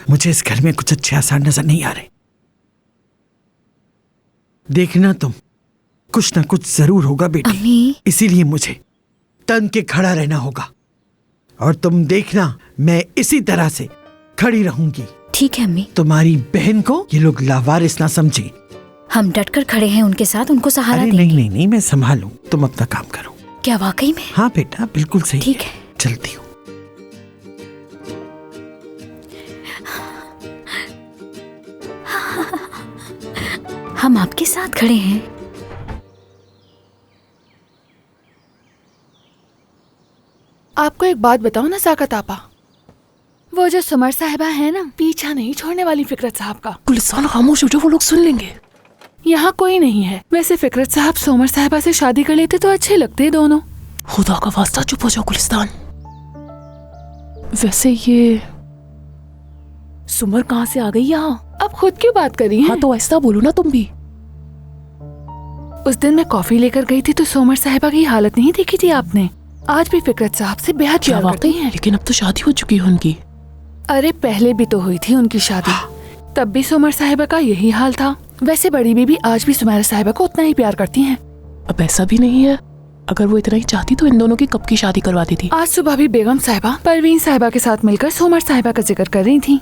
मुझे इस घर में कुछ अच्छे आसार नजर नहीं आ रहे। देखना तुम, कुछ ना कुछ जरूर होगा बेटी, इसीलिए मुझे तन के खड़ा रहना होगा। और तुम देखना, मैं इसी तरह से खड़ी रहूंगी। ठीक है अम्मी। तुम्हारी बहन को ये लोग लावारिस ना समझे। हम डटकर खड़े हैं उनके साथ, उनको सहारा अरे देंगे। नहीं, मैं संभालूं, तुम अपना काम करो। क्या वाकई में? हाँ बेटा, बिल्कुल सही। ठीक है, चलती हूँ। हम आपके साथ खड़े हैं। आपको एक बात बताओ ना साकत आपा, वो जो सुमर साहिबा है ना, पीछा नहीं छोड़ने वाली फिकरत साहब का। गुलिस्तान खामोश हो जाओ, वो लोग सुन लेंगे। यहाँ कोई नहीं है। वैसे फिकरत साहब सोमर साहिबा से शादी कर लेते तो अच्छे लगते दोनों। खुदा का वास्ता चुप हो जाओ गुलिस्तान। वैसे ये सुमर कहाँ से आ गई यहाँ? अब खुद क्यों बात करी है? हाँ तो ऐसा बोलो ना तुम भी। उस दिन मैं कॉफी लेकर गई थी तो सोमर साहिबा की हालत नहीं देखी थी आपने? आज भी फिकरत साहब से बेहद प्यार करती हैं। लेकिन अब तो शादी हो चुकी है उनकी। अरे पहले भी तो हुई थी उनकी शादी, तब भी सोमर साहिबा का यही हाल था। वैसे बड़ी बीबी आज भी सुमैरा साहिबा को उतना ही प्यार करती हैं। अब ऐसा भी नहीं है, अगर वो इतना ही चाहती तो इन दोनों की कब की शादी करवा दी थी। आज सुबह भी बेगम साहिबा परवीन साहिबा के साथ मिलकर सोमर साहिबा का जिक्र कर रही थी।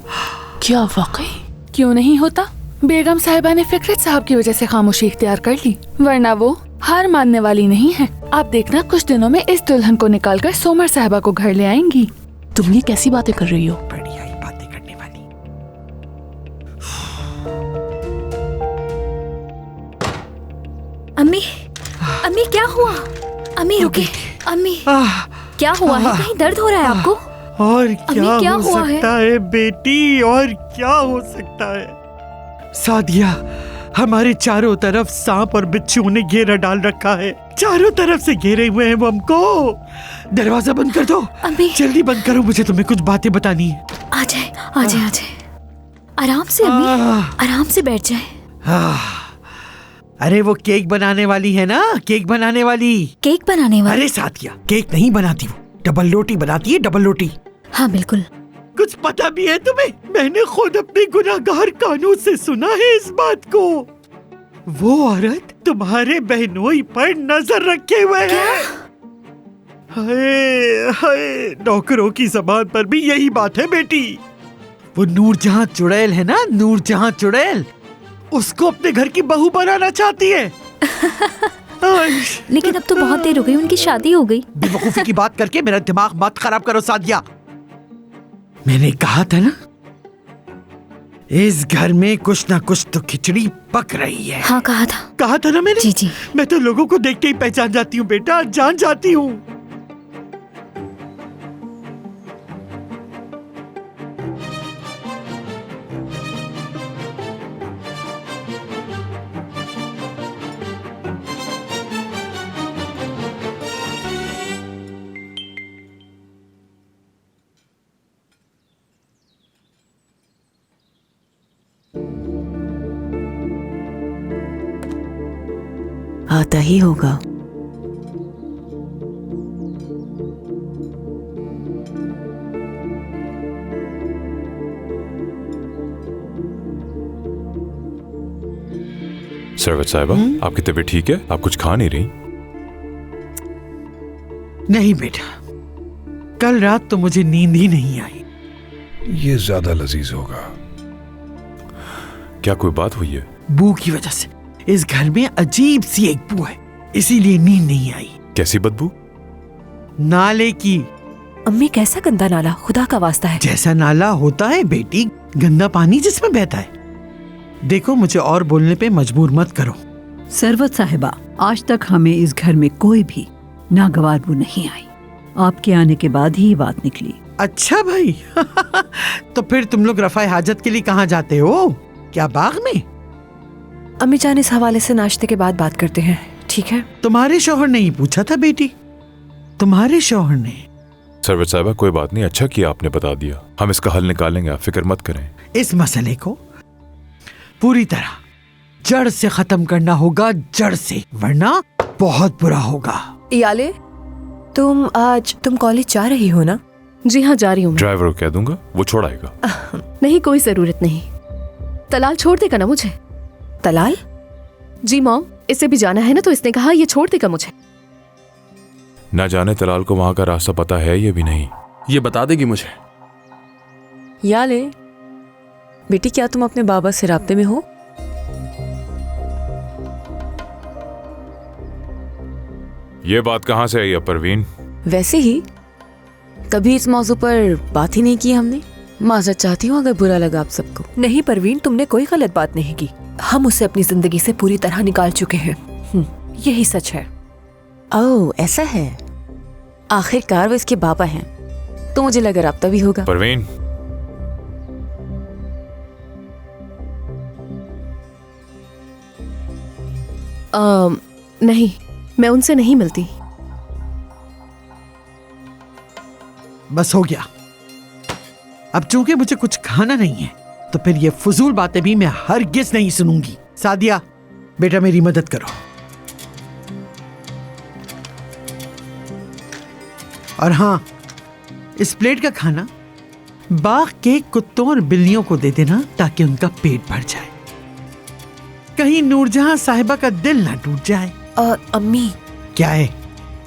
क्या वाकई? क्यों नहीं होता? बेगम साहिबा ने फिकरत साहब की वजह से खामोशी इख्तियार कर ली, वरना वो हार मानने वाली नहीं है। आप देखना, कुछ दिनों में इस दुल्हन को निकालकर सोमर साहिबा को घर ले आएंगी। तुम ये कैसी बातें कर रही हो? बढ़िया ही बातें करने वाली। अम्मी, अम्मी क्या हुआ? अम्मी रुके। अम्मी क्या हुआ है? कहीं दर्द हो रहा है आपको? और क्या हो हुआ सकता है बेटी, और क्या हो सकता है? सादिया, हमारे चारों तरफ सांप और बिच्छू ने घेरा डाल रखा है। चारों तरफ से घेरे हुए हैं वो हमको। दरवाजा बंद कर दो। अम्मी जल्दी बंद करो, मुझे तुम्हें कुछ बातें बतानी है। आ जाए, आ जाए, आ जाए। आराम से अम्मी, आराम से बैठ जाए। अरे वो केक बनाने वाली है ना, केक बनाने वाली। केक बनाने वाली? अरे साथिया, केक नहीं बनाती वो, डबल रोटी बनाती है, डबल रोटी। हाँ बिल्कुल। कुछ पता भी है तुम्हें? मैंने खुद अपने गुनाहगार कानों से सुना है इस बात को। वो औरत तुम्हारे बहनोई पर नजर रखे हुए है। हाय हाय, नौकरों की जबान पर भी यही बात है बेटी। वो नूरजहां चुड़ैल है ना, नूरजहां चुड़ैल, उसको अपने घर की बहू बनाना चाहती है। लेकिन अब तो बहुत देर हो गई, उनकी शादी हो गई। बेवकूफी की बात करके मेरा दिमाग मत खराब करो सादिया। मैंने कहा था ना, इस घर में कुछ ना कुछ तो खिचड़ी पक रही है। हाँ कहा था ना मैंने। जी जी। मैं तो लोगों को देख के ही पहचान जाती हूँ बेटा, जान जाती हूँ। आता ही होगा। सरवत साहिबा, आपकी तबीयत ठीक है? आप कुछ खा नहीं रही? नहीं बेटा, कल रात तो मुझे नींद ही नहीं आई। ये ज्यादा लजीज होगा। क्या कोई बात हुई है? बू की वजह से इस घर में अजीब सी एक बू है, इसीलिए नींद नहीं आई। कैसी बदबू? नाले की। अम्मी कैसा गंदा नाला, खुदा का वास्ता है। जैसा नाला होता है बेटी, गंदा पानी जिसमें बहता है। देखो, मुझे और बोलने पे मजबूर मत करो। सरवत साहिबा, आज तक हमें इस घर में कोई भी नागवार बू नहीं आई। आपके आने के बाद ही ये बात निकली। अच्छा भाई तो फिर तुम लोग रफ़ाए हाजत के लिए कहाँ जाते हो? क्या बाग में? अम्मी जान, इस हवाले से नाश्ते के बाद बात करते हैं, ठीक है? तुम्हारे शौहर ने ही पूछा था बेटी, तुम्हारे शौहर ने। सरवत साहिबा, कोई बात नहीं, अच्छा किया आपने बता दिया। हम इसका हल निकालेंगे, आप फिक्र मत करें। इस मसले को पूरी तरह जड़ से खत्म करना होगा, जड़ से, वरना बहुत बुरा होगा। याले, तुम कॉलेज जा रही हो ना? जी हाँ, जा रही हूँ। ड्राइवर को कह दूंगा, वो छोड़ाएगा। नहीं, कोई जरूरत नहीं। तलाल छोड़ देगा ना मुझे? तलाल? जी मॉम, इसे भी जाना है ना, तो इसने कहा ये छोड़ देगा मुझे। ना जाने तलाल को वहां का रास्ता पता है ये भी नहीं। ये बता देगी मुझे। याले बेटी, क्या तुम अपने बाबा से राब्ते में हो? ये बात कहाँ से आई है परवीन? वैसे ही कभी इस मौजू पर बात ही नहीं की हमने। माजरत चाहती हूँ अगर बुरा लगा आप सबको। नहीं परवीन, तुमने कोई गलत बात नहीं की। हम उसे अपनी जिंदगी से पूरी तरह निकाल चुके हैं। यही सच है। ओह, ऐसा है। आखिरकार वो इसके बाबा हैं, तो मुझे लगा राब्ता भी होगा। परवीन, नहीं, मैं उनसे नहीं मिलती। बस हो गया। अब चूंकि मुझे कुछ खाना नहीं है, तो फिर ये फजूल बातें भी मैं हरगिज़ नहीं सुनूंगी। सादिया, बेटा मेरी मदद करो। और हाँ, इस प्लेट का खाना बाग के कुत्तों और बिल्लियों को दे देना, ताकि उनका पेट भर जाए। कहीं नूरजहां साहिबा का दिल ना टूट जाए। अम्मी। क्या है?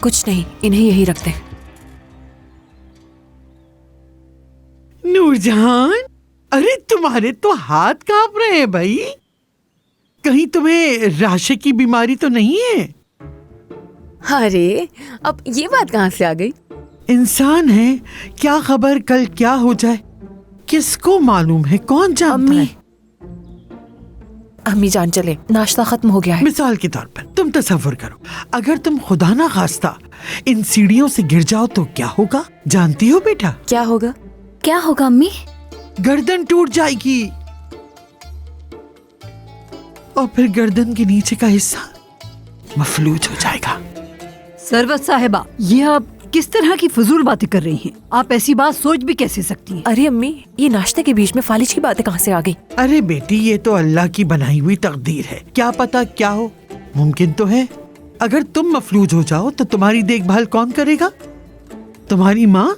कुछ नहीं, इन्हें यही रख दे। नूरजहां, अरे तुम्हारे तो हाथ कांप रहे हैं भाई। कहीं तुम्हें राशे की बीमारी तो नहीं है? अरे, अब ये बात कहाँ से आ गई? इंसान है, क्या खबर कल क्या हो जाए, किसको मालूम है, कौन जानता है? अम्मी जान, चले, नाश्ता खत्म हो गया है। मिसाल के तौर पर तुम तसव्वुर करो, अगर तुम खुदा ना खास्ता इन सीढ़ियों से गिर जाओ तो क्या होगा? जानती हो बेटा? क्या होगा? क्या होगा अम्मी? गर्दन टूट जाएगी, और फिर गर्दन के नीचे का हिस्सा मफलूज हो जाएगा। सरवत साहिबा, ये आप किस तरह की फजूल बातें कर रही हैं? आप ऐसी बात सोच भी कैसे सकती हैं? अरे अम्मी, ये नाश्ते के बीच में फालिज की बातें कहाँ से आ गई? अरे बेटी, ये तो अल्लाह की बनाई हुई तकदीर है, क्या पता क्या हो। मुमकिन तो है, अगर तुम मफलूज हो जाओ तो तुम्हारी देखभाल कौन करेगा? तुम्हारी माँ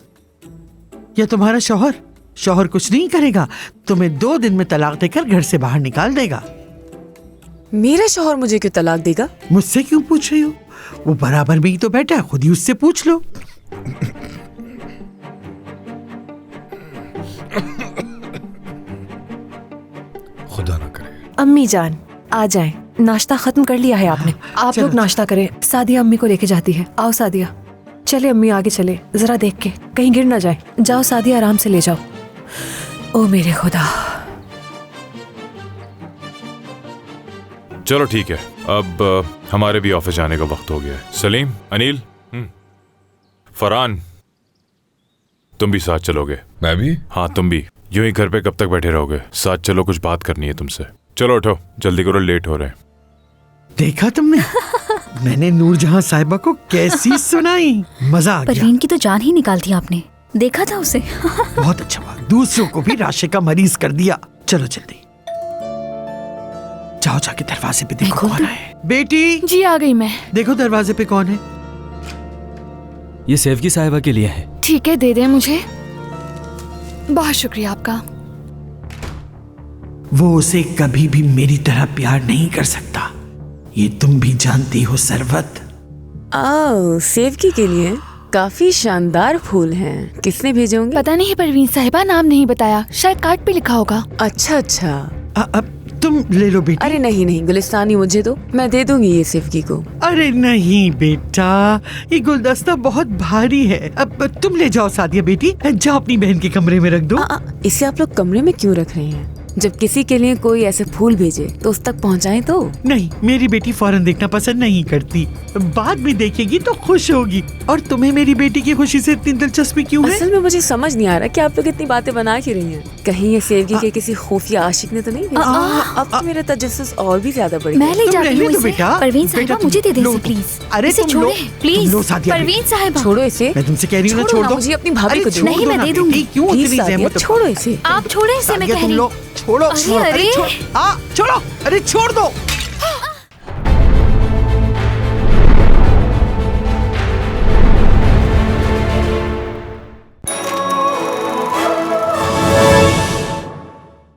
या तुम्हारा शौहर? शौहर कुछ नहीं करेगा, तुम्हें 2 दिन में तलाक देकर घर से बाहर निकाल देगा। मेरा शौहर मुझे क्यों तलाक देगा? मुझसे क्यों पूछ रही हो? वो बराबर में ही तो बैठा है, खुद ही उससे पूछ लो। खुदा ना करे। अम्मी जान, आ जाएं, नाश्ता खत्म कर लिया है आपने। आप लोग नाश्ता करें, सादिया अम्मी को लेके जाती है। आओ सादिया। चले अम्मी, आगे चले, जरा देख के कहीं गिर ना जाए। जाओ सादिया, आराम से ले जाओ। ओ मेरे खुदा। चलो ठीक है, अब हमारे भी ऑफिस जाने का वक्त हो गया है। सलीम, अनिल, फरहान, तुम भी साथ चलोगे? मैं भी? हाँ, तुम भी। यूं ही घर पे कब तक बैठे रहोगे? साथ चलो, कुछ बात करनी है तुमसे। चलो उठो, जल्दी करो, लेट हो रहे हैं। देखा तुमने? मैंने नूरजहां साहिबा को कैसी सुनाई, मजा आ गया। परवीन की तो जान ही निकाल दी आपने, देखा था उसे। बहुत अच्छा हुआ, दूसरों को भी राशे का मरीज कर दिया। चलो जल्दी जाओ, जाके दरवाजे पे देखो कौन है। बेटी जी, आ गई मैं। देखो दरवाजे पे कौन है। ये सेवकी साहिबा के लिए है। ठीक है, दे दे मुझे। बहुत शुक्रिया आपका। वो उसे कभी भी मेरी तरह प्यार नहीं कर सकता, ये तुम भी जानती हो सरवत। सेवकी के लिए काफी शानदार फूल हैं। किसने भेजे होंगे? पता नहीं, परवीन साहिबा नाम नहीं बताया, शायद कार्ड पे लिखा होगा। अच्छा अच्छा। अब तुम ले लो बेटी। अरे नहीं नहीं गुलिस्तानी मुझे दो, मैं दे दूंगी ये सिवकी को। अरे नहीं बेटा, ये गुलदस्ता बहुत भारी है। अब तुम ले जाओ सादिया बेटी, जाओ अपनी बहन के कमरे में रख दो। इसे आप लोग कमरे में क्यों रख रहे हैं? जब किसी के लिए कोई ऐसे फूल भेजे तो उस तक पहुंचाएं तो। नहीं, मेरी बेटी फौरन देखना पसंद नहीं करती, बाद में देखेगी तो खुश होगी। और तुम्हें मेरी बेटी की खुशी से इतनी दिलचस्पी क्यों है? असल में मुझे समझ नहीं आ रहा कि आप लोग इतनी बातें बना क्यों रही हैं। कहीं ये सेवगी के किसी खुफिया आशिक ने तो नहीं भेजा? अब तो मेरा तजस्सुस और भी ज्यादा बढ़ गया। मैं ले जाती हूँ इसे। परवीन साहिबा मुझे दे दे इसे प्लीज। अरे इसे छोड़े प्लीज। परवीन साहिबा छोड़ो इसे। मैं तुमसे कह रही हूँ ना, छोड़ दो। मुझे अपनी भाभी को दो। नहीं मैं दे दूंगी। क्यों इतनी ज़हमत? छोड़ो इसे। आप छोड़े इसे, मैं कह रही हूँ। छोड़ो, अरे छोड़ो, अरे छोड़ो, अरे छोड़ दो।